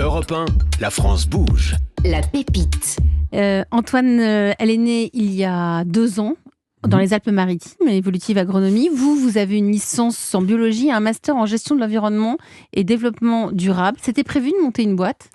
Europe 1, la France bouge. La pépite. Antoine, elle est née il y a 2 ans dans les Alpes-Maritimes, évolutive agronomie. Vous avez une licence en biologie et un master en gestion de l'environnement et développement durable. C'était prévu de monter une boîte ?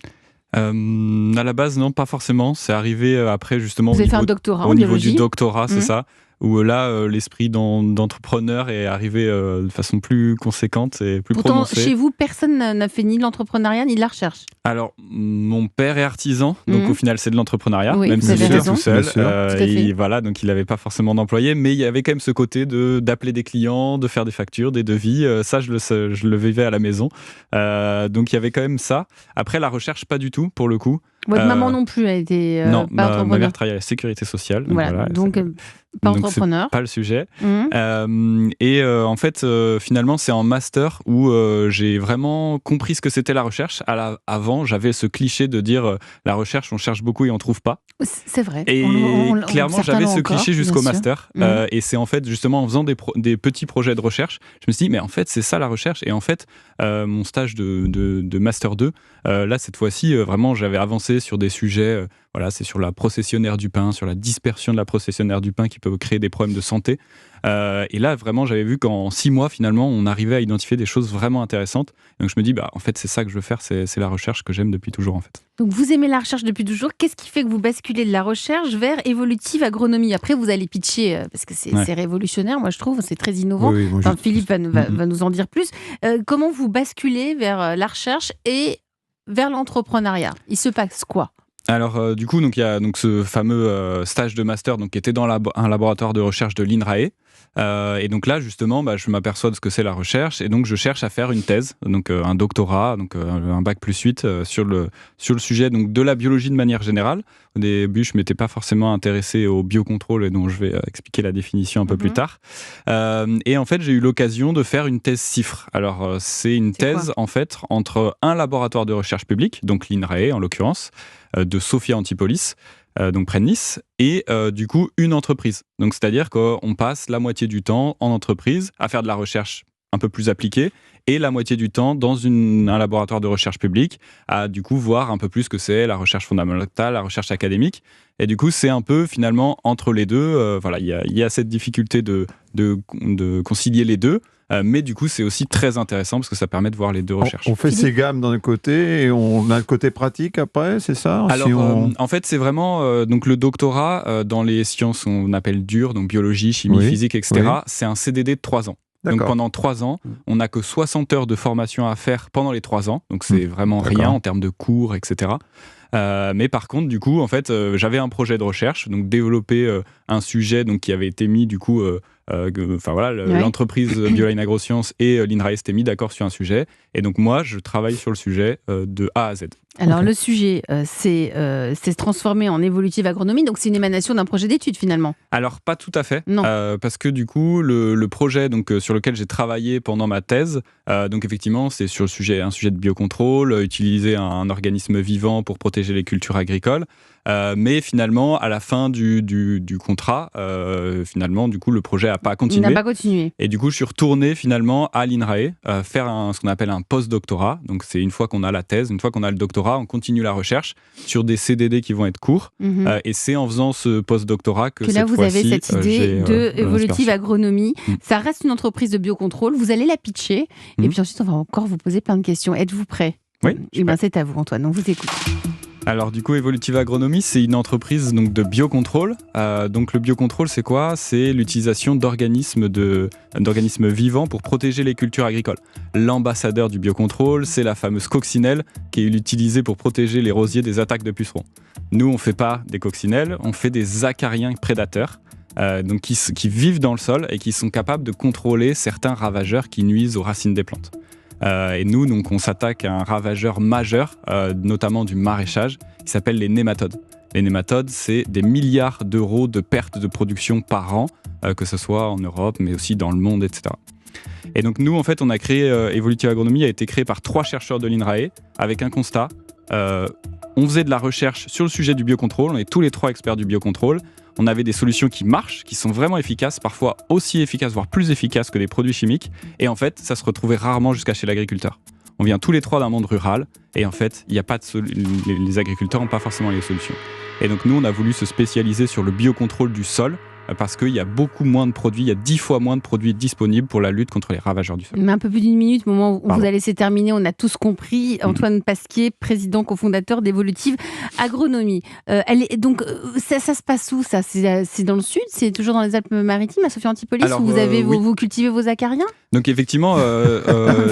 À la base, non, pas forcément. C'est arrivé après, justement, Vous avez fait un doctorat en au niveau biologie du doctorat, c'est ça. Où là, l'esprit d'entrepreneur est arrivé de façon plus conséquente et plus Pourtant, prononcée. chez vous, personne n'a fait ni de l'entrepreneuriat ni de la recherche. Alors, mon père est artisan, donc au final, c'est de l'entrepreneuriat, Oui, même vous si avez j'étais raison. tout seul. Tout à fait. Voilà, donc il n'avait pas forcément d'employés, mais il y avait quand même ce côté d'appeler des clients, de faire des factures, des devis. Ça, je le vivais à la maison. Donc, il y avait quand même ça. Après, la recherche, pas du tout, pour le coup. Votre maman non plus a été non, pas entrepreneur. ma mère travaillait à la sécurité sociale. Donc pas entrepreneur. C'est pas le sujet. En fait, finalement, c'est en master où j'ai vraiment compris ce que c'était la recherche. Avant, j'avais ce cliché de dire la recherche, on cherche beaucoup et on trouve pas. C'est vrai. Et clairement, j'avais ce cliché jusqu'au master. Et c'est en fait justement en faisant des petits projets de recherche, je me suis dit, mais en fait, c'est ça la recherche. Et en fait, mon stage de master 2, là, cette fois-ci, vraiment, j'avais avancé sur des sujets. C'est sur la processionnaire du pain, sur la dispersion de la processionnaire du pain qui peut créer des problèmes de santé. Et là, vraiment, j'avais vu qu'en 6 mois, finalement, on arrivait à identifier des choses vraiment intéressantes. Donc, je me dis, en fait, c'est ça que je veux faire, c'est la recherche que j'aime depuis toujours, en fait. Donc, vous aimez la recherche depuis toujours. Qu'est-ce qui fait que vous basculez de la recherche vers évolutive agronomie ? Après, vous allez pitcher, parce que c'est révolutionnaire, moi, je trouve, c'est très innovant. Oui, Philippe va nous en dire plus. Comment vous basculez vers la recherche et vers l'entrepreneuriat ? Il se passe quoi ? Alors, du coup, il y a ce fameux stage de master qui était dans un laboratoire de recherche de l'INRAE. Et donc là, justement, je m'aperçois de ce que c'est la recherche. Et donc, je cherche à faire une thèse, un doctorat, un bac plus 8 sur le sujet de la biologie de manière générale. Au début, je ne m'étais pas forcément intéressé au biocontrôle et dont je vais expliquer la définition un peu plus tard. Et en fait, j'ai eu l'occasion de faire une thèse CIFRE. Alors, c'est une thèse, en fait, entre un laboratoire de recherche public, donc l'INRAE en l'occurrence, de Sophia Antipolis, donc près de Nice, et du coup une entreprise. Donc c'est-à-dire qu'on passe la moitié du temps en entreprise à faire de la recherche un peu plus appliquée et la moitié du temps dans un laboratoire de recherche publique à du coup voir un peu plus ce que c'est la recherche fondamentale, la recherche académique. Et du coup c'est un peu finalement entre les deux. Il y a cette difficulté de concilier les deux. Mais du coup, c'est aussi très intéressant parce que ça permet de voir les deux recherches. On fait ces gammes d'un côté et on a le côté pratique après, c'est ça ? Alors, en fait, c'est vraiment le doctorat dans les sciences qu'on appelle dures, donc biologie, chimie, physique, etc. C'est un CDD de 3 ans. Donc pendant 3 ans, on n'a que 60 heures de formation à faire pendant les 3 ans. Donc c'est vraiment rien en termes de cours, etc. Mais par contre, du coup, en fait, j'avais un projet de recherche, donc développer un sujet qui avait été mis du coup. L'entreprise BioLine AgroSciences et l'INRAE s'étaient mis d'accord sur un sujet. Et donc moi, je travaille sur le sujet de A à Z. Alors le sujet, c'est transformé en évolutive agronomie, donc c'est une émanation d'un projet d'étude finalement. Alors pas tout à fait, non. Parce que du coup, le projet sur lequel j'ai travaillé pendant ma thèse, effectivement, c'est sur un sujet de biocontrôle, utiliser un organisme vivant pour protéger les cultures agricoles. Mais finalement, à la fin du contrat, du coup, le projet n'a pas continué. Il n'a pas continué. Et du coup, je suis retourné finalement à l'INRAE faire ce qu'on appelle un post-doctorat. Donc, c'est une fois qu'on a la thèse, une fois qu'on a le doctorat, on continue la recherche sur des CDD qui vont être courts. Et c'est en faisant ce post-doctorat que là, vous avez cette idée de évolutive agronomie. Ça reste une entreprise de biocontrôle. Vous allez la pitcher. Et puis ensuite, on va encore vous poser plein de questions. Êtes-vous prêt ? Oui. C'est à vous, Antoine. On vous écoute. Alors du coup, Évolutive Agronomie, c'est une entreprise de biocontrôle. Donc le biocontrôle, c'est quoi ? C'est l'utilisation d'organismes vivants pour protéger les cultures agricoles. L'ambassadeur du biocontrôle, c'est la fameuse coccinelle qui est utilisée pour protéger les rosiers des attaques de pucerons. Nous, on ne fait pas des coccinelles, on fait des acariens prédateurs. Qui vivent dans le sol et qui sont capables de contrôler certains ravageurs qui nuisent aux racines des plantes. Et nous, on s'attaque à un ravageur majeur, notamment du maraîchage, qui s'appelle les nématodes. Les nématodes, c'est des milliards d'euros de pertes de production par an, que ce soit en Europe, mais aussi dans le monde, etc. Et donc nous, en fait, on a créé Évolutive Agronomie, a été créé par 3 chercheurs de l'INRAE, avec un constat. On faisait de la recherche sur le sujet du biocontrôle, on est tous les 3 experts du biocontrôle. On avait des solutions qui marchent, qui sont vraiment efficaces, parfois aussi efficaces, voire plus efficaces que des produits chimiques. Et en fait, ça se retrouvait rarement jusqu'à chez l'agriculteur. on vient tous les trois d'un monde rural, et en fait, il y a pas les agriculteurs n'ont pas forcément les solutions. Et donc nous, on a voulu se spécialiser sur le biocontrôle du sol, parce qu'il y a beaucoup moins de produits, il y a 10 fois moins de produits disponibles pour la lutte contre les ravageurs du sol. Mais un peu plus d'une minute, au moment où on vous a laissé terminer, on a tous compris. Antoine Pasquier, président cofondateur d'Evolutive Agronomie. Donc ça se passe où ça ? C'est dans le sud ? C'est toujours dans les Alpes-Maritimes, à Sophia Antipolis, où vous cultivez vos acariens ? Donc effectivement,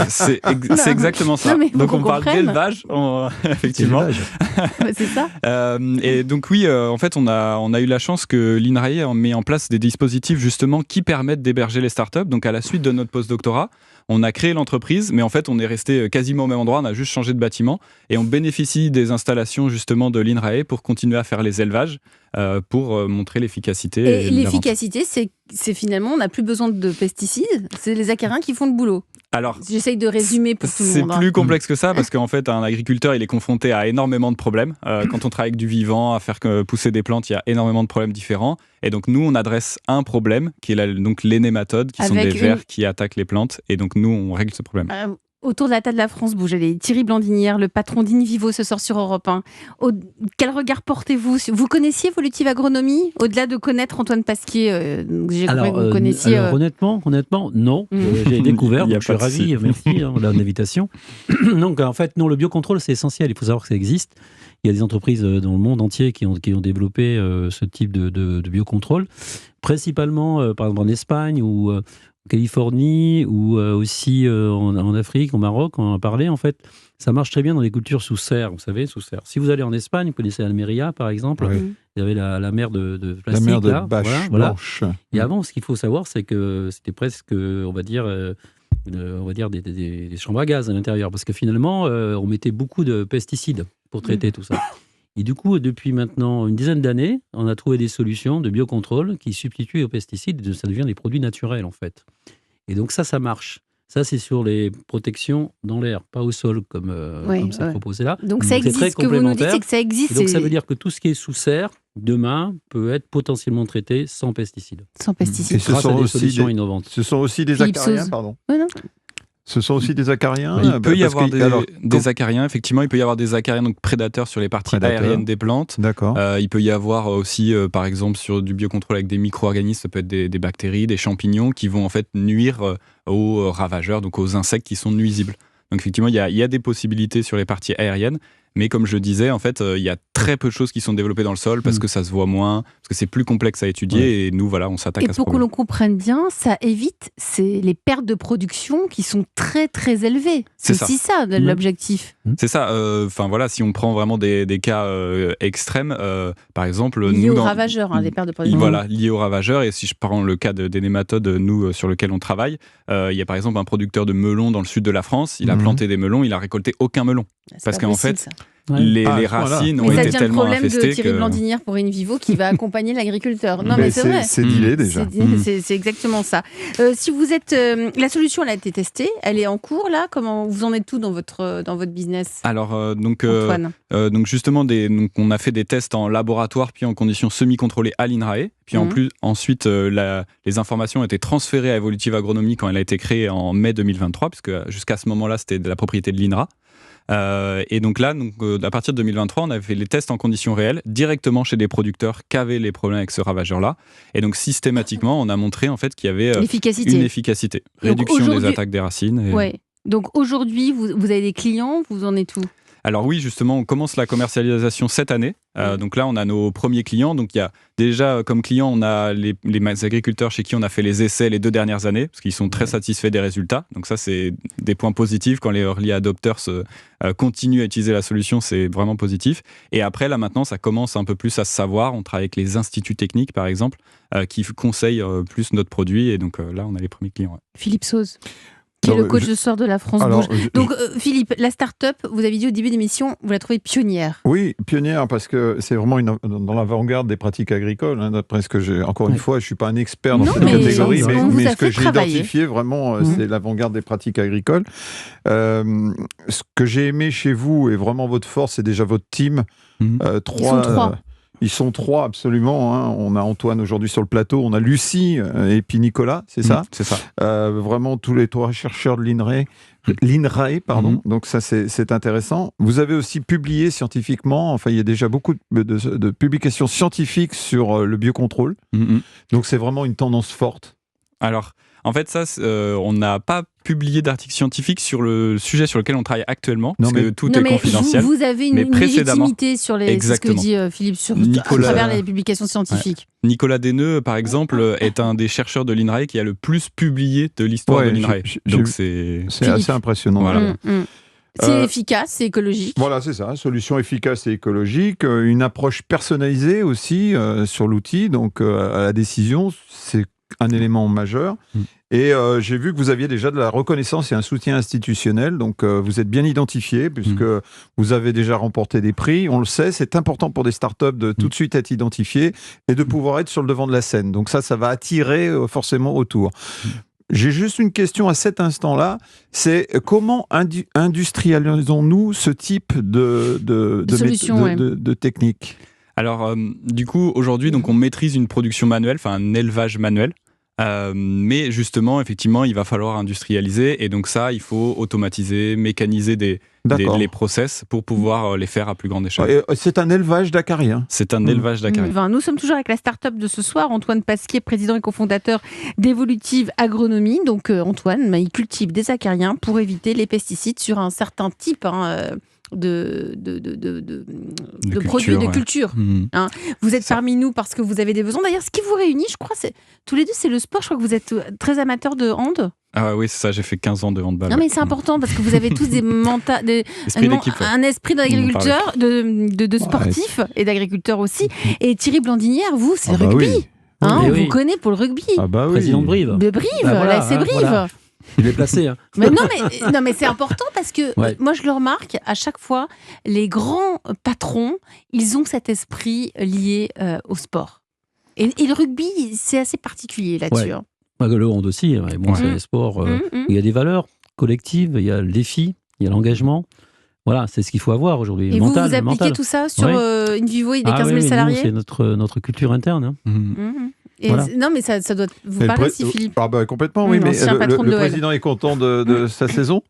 c'est exactement ça. Non, donc on parle d'élevage, effectivement. C'est ça. Et donc oui, en fait, on a eu la chance que l'INRAE met en place des dispositifs justement qui permettent d'héberger les startups. Donc à la suite de notre postdoctorat, on a créé l'entreprise, mais en fait, on est resté quasiment au même endroit. On a juste changé de bâtiment et on bénéficie des installations justement de l'INRAE pour continuer à faire les élevages, pour montrer l'efficacité. Et l'efficacité, c'est finalement, on n'a plus besoin de pesticides. C'est les acariens qui font le boulot. Alors, j'essaye de résumer pour tout le monde. C'est plus complexe que ça parce qu'en fait, un agriculteur, il est confronté à énormément de problèmes. Quand on travaille avec du vivant, à faire pousser des plantes, il y a énormément de problèmes différents. Et donc, nous, on adresse un problème qui est donc les nématodes, qui sont des vers qui attaquent les plantes. Et donc, nous, on règle ce problème. Autour de la table de la France Bouge, Thierry Blandinière, le patron d'Invivo, ce soir sur Europe 1. Quel regard portez-vous ? Vous connaissiez Evolutive Agronomie ? Au-delà de connaître Antoine Pasquier, j'ai compris que vous connaissiez... Honnêtement, non. J'ai découvert, donc je suis ravi, merci de l'invitation. Donc en fait, non, le biocontrôle, c'est essentiel, il faut savoir que ça existe. Il y a des entreprises dans le monde entier qui ont développé ce type de biocontrôle, principalement par exemple en Espagne ou en Californie ou aussi en Afrique, au Maroc, on en a parlé. En fait, ça marche très bien dans les cultures sous serre, vous savez, sous serre. Si vous allez en Espagne, vous connaissez Almeria, par exemple, il y avait la mer de plastique. La mer de là, bâche blanche. Et avant, ce qu'il faut savoir, c'est que c'était presque, on va dire des chambres à gaz à l'intérieur, parce que finalement, on mettait beaucoup de pesticides pour traiter tout ça. Et du coup, depuis maintenant une dizaine d'années, on a trouvé des solutions de biocontrôle qui substituent aux pesticides, et ça devient des produits naturels en fait. Et donc ça marche. Ça, c'est sur les protections dans l'air, pas au sol, comme c'est proposé là. Donc ça existe, ce que vous nous dites, c'est que ça existe. Et donc ça veut dire que tout ce qui est sous serre, demain, peut être potentiellement traité sans pesticides. Sans pesticides. Et ce grâce à des solutions innovantes. Ce sont aussi des acariens, pardon. Oui, non. Ce sont aussi des acariens. Il peut y avoir des acariens, effectivement. Il peut y avoir des acariens donc prédateurs sur les parties aériennes des plantes. D'accord. Il peut y avoir aussi, par exemple, sur du biocontrôle avec des micro-organismes, ça peut être des bactéries, des champignons qui vont en fait nuire aux ravageurs, donc aux insectes qui sont nuisibles. Donc effectivement, il y a des possibilités sur les parties aériennes. Mais comme je le disais, en fait, il y a très peu de choses qui sont développées dans le sol parce que ça se voit moins, parce que c'est plus complexe à étudier et nous, voilà, on s'attaque à ce problème. Et pour que l'on comprenne bien, ça évite les pertes de production qui sont très très élevées. C'est aussi ça l'objectif. C'est ça. Enfin voilà, si on prend vraiment des cas extrêmes, par exemple, liés aux ravageurs, des pertes de production. Voilà, liés aux ravageurs. Et si je prends le cas des nématodes, nous sur lequel on travaille, il y a par exemple un producteur de melons dans le sud de la France. Il a planté des melons, il a récolté aucun melon parce qu'en fait. Les racines ont été tellement infestées. Ça devient le problème de Thierry Blandinière pour Invivo qui va accompagner l'agriculteur. Non, mais c'est vrai. C'est dealé déjà. C'est exactement ça. Si vous êtes, la solution, elle a été testée, elle est en cours là. Comment vous en êtes tout dans votre business ? Alors donc justement, on a fait des tests en laboratoire puis en conditions semi-contrôlées à l'INRAE. Puis ensuite, les informations ont été transférées à Evolutive Agronomie quand elle a été créée en mai 2023, puisque jusqu'à ce moment-là, c'était de la propriété de l'INRA. Et donc là, à partir de 2023, on avait fait les tests en conditions réelles directement chez des producteurs qui avaient les problèmes avec ce ravageur-là. Et donc systématiquement, on a montré en fait qu'il y avait une efficacité, réduction des attaques des racines. Ouais. Donc aujourd'hui, vous avez des clients, vous en êtes où ? Alors oui, justement, on commence la commercialisation cette année. Donc là, on a nos premiers clients. Donc il y a déjà comme clients, on a les agriculteurs chez qui on a fait les essais les 2 dernières années, parce qu'ils sont très satisfaits des résultats. Donc ça, c'est des points positifs. Quand les early adopters continuent à utiliser la solution, c'est vraiment positif. Et après, là maintenant, ça commence un peu plus à se savoir. On travaille avec les instituts techniques, par exemple, qui conseillent plus notre produit. Et donc là, on a les premiers clients. Philippe Sauze, qui est le coach de sort de la France Bouge. Donc Philippe, la start-up, vous avez dit au début de l'émission, vous la trouvez pionnière. Oui, pionnière parce que c'est vraiment dans l'avant-garde des pratiques agricoles. D'après ce que encore une fois, je ne suis pas un expert dans cette catégorie, mais ce que j'ai identifié vraiment, c'est l'avant-garde des pratiques agricoles. Ce que j'ai aimé chez vous, et vraiment votre force, c'est déjà votre team. Ils sont 3. Ils sont 3 absolument. Hein. On a Antoine aujourd'hui sur le plateau, on a Lucie et puis Nicolas, c'est ça ? C'est ça. Vraiment tous les 3 chercheurs de l'INRAE, pardon. Donc ça, c'est intéressant. Vous avez aussi publié scientifiquement, il y a déjà beaucoup de publications scientifiques sur le biocontrôle. Donc c'est vraiment une tendance forte. Alors, en fait, ça, on n'a pas publié d'articles scientifiques sur le sujet sur lequel on travaille actuellement, parce que tout est confidentiel. Vous avez une légitimité sur c'est ce que dit Philippe, à travers les publications scientifiques. Ouais. Nicolas Desneux, par exemple, est un des chercheurs de l'INRAE qui a le plus publié de l'histoire de l'INRAE. Donc c'est assez impressionnant. Voilà. C'est efficace, c'est écologique. Voilà, c'est ça. Solution efficace et écologique. Une approche personnalisée aussi sur l'outil. Donc, à la décision, c'est un élément majeur. Et j'ai vu que vous aviez déjà de la reconnaissance et un soutien institutionnel. Donc, vous êtes bien identifié puisque vous avez déjà remporté des prix. On le sait, c'est important pour des startups de tout de suite être identifiés et de pouvoir être sur le devant de la scène. Donc ça va attirer forcément autour. J'ai juste une question à cet instant-là, c'est comment industrialisons-nous ce type de technique ? Alors, du coup, aujourd'hui, donc, on maîtrise une production manuelle, un élevage manuel. Mais justement, effectivement, il va falloir industrialiser. Et donc ça, il faut automatiser, mécaniser les process pour pouvoir les faire à plus grande échelle. C'est un élevage d'acarien. C'est un élevage d'acarien. Nous sommes toujours avec la start-up de ce soir. Antoine Pasquier, président et cofondateur d'Evolutive Agronomie. Donc Antoine, il cultive des acariens pour éviter les pesticides sur un certain type de produits de culture. Hein. Vous êtes parmi nous parce que vous avez des besoins. D'ailleurs, ce qui vous réunit, je crois, tous les deux, c'est le sport. Je crois que vous êtes très amateurs de hand. Ah oui, c'est ça, j'ai fait 15 ans de handball. Non, mais c'est important parce que vous avez tous un esprit d'agriculteur, de sportif et d'agriculteur aussi. Et Thierry Blandinière, vous, c'est le rugby. Oui. Hein, vous connaissez pour le rugby. Président de Brive. De Brive, là, c'est Brive. Voilà. Il est placé. Hein. Mais mais c'est important parce que moi, je le remarque, à chaque fois, les grands patrons, ils ont cet esprit lié au sport. Et le rugby, c'est assez particulier là-dessus. Ouais. Le hand aussi, c'est un sport. Il y a des valeurs collectives, il y a le défi, il y a l'engagement. Voilà, c'est ce qu'il faut avoir aujourd'hui. Et vous appliquez tout ça sur InVivo, il y a 15 000 salariés. C'est notre culture interne. Hein. Voilà. Non, mais ça doit vous parler aussi, Philippe. Complètement, oui. Mais le président est content de sa saison.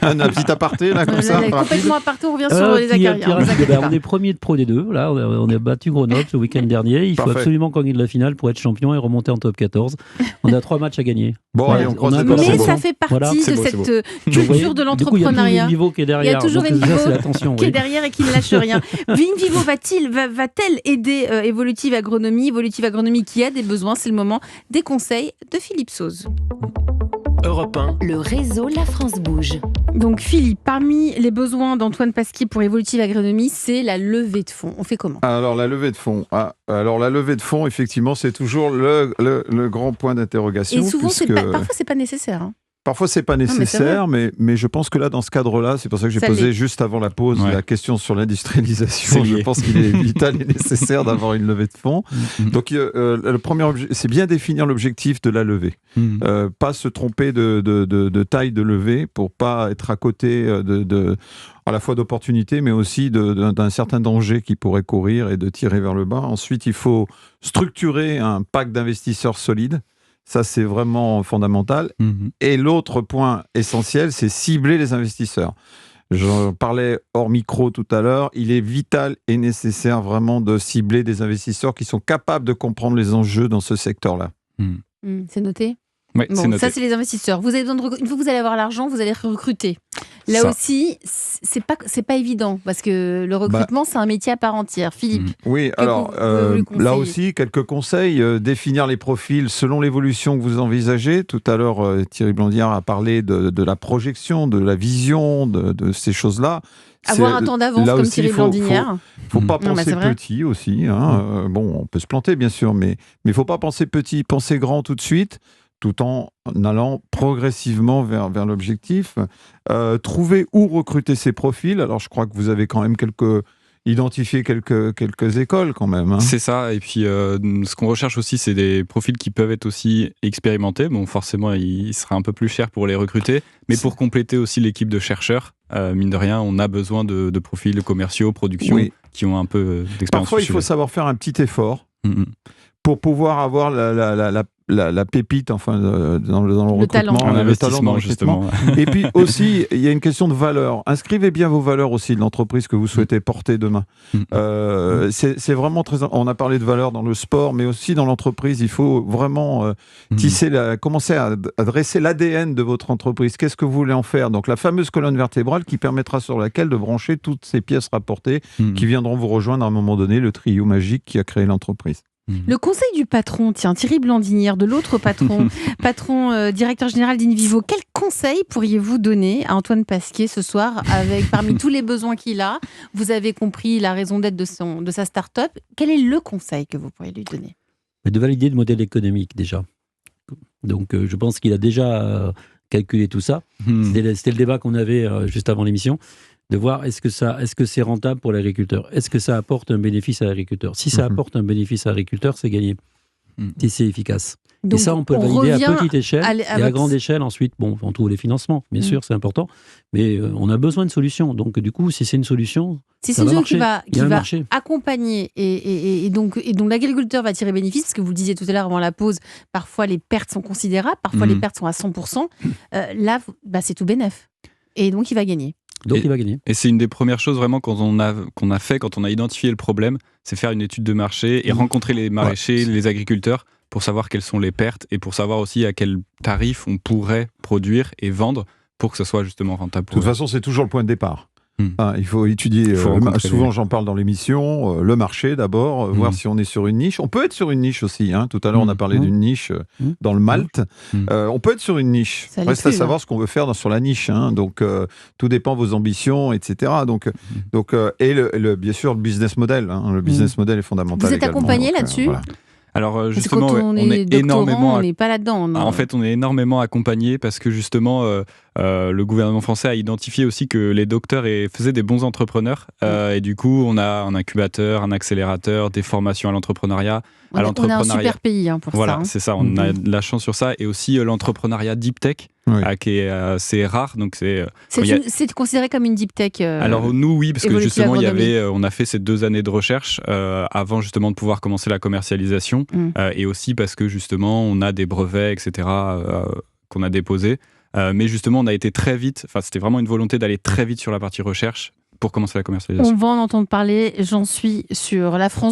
Un petit aparté, là, comme ça. Complètement aparté, on revient sur les acariens. On est premier de Pro D2. Là, on a battu Grenoble ce week-end dernier. Il faut absolument gagner de la finale pour être champion et remonter en top 14. On a 3 matchs à gagner. Allez, on croise mais ça fait partie de cette culture de l'entrepreneuriat. Il y a toujours Vinvivo qui est derrière. Il y a toujours Vinvivo qui est derrière et qui ne lâche rien. Vinvivo va-t-elle aider Evolutive Agronomie ? Evolutive Agronomie qui a des besoins, c'est le moment des conseils de Philippe Sauze. Europe 1. Le réseau La France Bouge. Donc Philippe, parmi les besoins d'Antoine Pasquier pour Evolutive Agronomie, c'est la levée de fonds. On fait comment ? Alors la levée de fonds. La levée de fonds, effectivement, c'est toujours le grand point d'interrogation. Et souvent, parfois, c'est pas nécessaire. Hein. Parfois, c'est pas nécessaire, mais je pense que là, dans ce cadre-là, c'est pour ça que j'ai posé juste avant la pause la question sur l'industrialisation. Je pense qu'il est vital et nécessaire d'avoir une levée de fonds. Donc, le premier c'est bien définir l'objectif de la levée. Pas se tromper de taille de levée pour pas être à côté à la fois d'opportunités, mais aussi d'un certain danger qui pourrait courir et de tirer vers le bas. Ensuite, il faut structurer un pack d'investisseurs solides. Ça, c'est vraiment fondamental. Et l'autre point essentiel, c'est cibler les investisseurs. Je parlais hors micro tout à l'heure. Il est vital et nécessaire vraiment de cibler des investisseurs qui sont capables de comprendre les enjeux dans ce secteur-là. C'est noté ? Oui, c'est noté. Ça, c'est les investisseurs. Vous avez besoin une fois que vous allez avoir l'argent, vous allez recruter. Là aussi, c'est pas évident parce que le recrutement, c'est un métier à part entière. Philippe. Oui, alors là aussi, quelques conseils. Définir les profils selon l'évolution que vous envisagez. Tout à l'heure, Thierry Blandinière a parlé de la projection, de la vision, de ces choses-là. Avoir un temps d'avance comme Thierry Blandinière. Faut pas penser petit aussi. Hein. On peut se planter, bien sûr, mais il faut pas penser petit, penser grand tout de suite, tout en allant progressivement vers l'objectif. Trouver où recruter ces profils. Alors, je crois que vous avez quand même identifier quelques écoles quand même. C'est ça. Et puis, ce qu'on recherche aussi, c'est des profils qui peuvent être aussi expérimentés. Bon, forcément, il sera un peu plus cher pour les recruter, mais pour compléter aussi l'équipe de chercheurs, mine de rien, on a besoin de profils commerciaux, production, qui ont un peu d'expérience. Parfois, il faut savoir faire un petit effort pour pouvoir avoir la pépite, enfin, dans le recrutement, talent. Le Investissement, justement. Et puis aussi, il y a une question de valeur. Inscrivez bien vos valeurs aussi de l'entreprise que vous souhaitez porter demain. C'est vraiment très... On a parlé de valeurs dans le sport, mais aussi dans l'entreprise. Il faut vraiment commencer à dresser l'ADN de votre entreprise. Qu'est-ce que vous voulez en faire? Donc la fameuse colonne vertébrale qui permettra sur laquelle de brancher toutes ces pièces rapportées qui viendront vous rejoindre à un moment donné, le trio magique qui a créé l'entreprise. Le conseil du patron, tiens, Thierry Blandinière, de l'autre patron, directeur général d'Invivo, quel conseil pourriez-vous donner à Antoine Pasquier ce soir, parmi tous les besoins qu'il a? Vous avez compris la raison d'être de sa start-up. Quel est le conseil que vous pourriez lui donner? De valider le modèle économique déjà. Donc je pense qu'il a déjà calculé tout ça. C'était le débat qu'on avait juste avant l'émission. De voir est-ce que c'est rentable pour l'agriculteur? Est-ce que ça apporte un bénéfice à l'agriculteur? Si ça apporte un bénéfice à l'agriculteur, c'est gagné. Si c'est efficace. Donc, et ça, on peut le valider à petite échelle et à grande échelle. Ensuite, on trouve les financements, bien sûr, c'est important. Mais on a besoin de solutions. Donc, du coup, si c'est une solution, si c'est une solution qui va accompagner et donc l'agriculteur va tirer bénéfice, parce que vous le disiez tout à l'heure avant la pause, parfois les pertes sont considérables, parfois les pertes sont à 100%. Là, c'est tout bénef. Et donc, il va gagner. Donc il va gagner. Et c'est une des premières choses vraiment quand on a identifié le problème, c'est faire une étude de marché et rencontrer les maraîchers, les agriculteurs pour savoir quelles sont les pertes et pour savoir aussi à quel tarif on pourrait produire et vendre pour que ce soit justement rentable. De toute façon, c'est toujours le point de départ. Il faut étudier, souvent j'en parle dans l'émission, le marché d'abord, voir si on est sur une niche. On peut être sur une niche aussi, tout à l'heure on a parlé d'une niche dans le malt. On peut être sur une niche. Reste à savoir ce qu'on veut faire sur la niche. Donc tout dépend de vos ambitions, etc. Et bien sûr le business model. Le business model est fondamental. Vous êtes accompagné là-dessus? Voilà. Alors justement, on est énormément. On n'est pas là-dedans. Non. En fait, on est énormément accompagné parce que justement, le gouvernement français a identifié aussi que les docteurs faisaient des bons entrepreneurs. Et du coup, on a un incubateur, un accélérateur, des formations à l'entrepreneuriat. On est un super pays pour ça. Voilà, c'est ça. On a de la chance sur ça. Et aussi l'entrepreneuriat deep tech. Qui est assez rare. Donc c'est considéré comme une deep tech. Alors nous, oui, parce que justement, on a fait ces 2 années de recherche avant justement de pouvoir commencer la commercialisation, et aussi parce que justement, on a des brevets, etc. Qu'on a déposés. Mais justement, on a été très vite. Enfin, c'était vraiment une volonté d'aller très vite sur la partie recherche pour commencer la commercialisation. On va en entendre parler. J'en suis sur la France.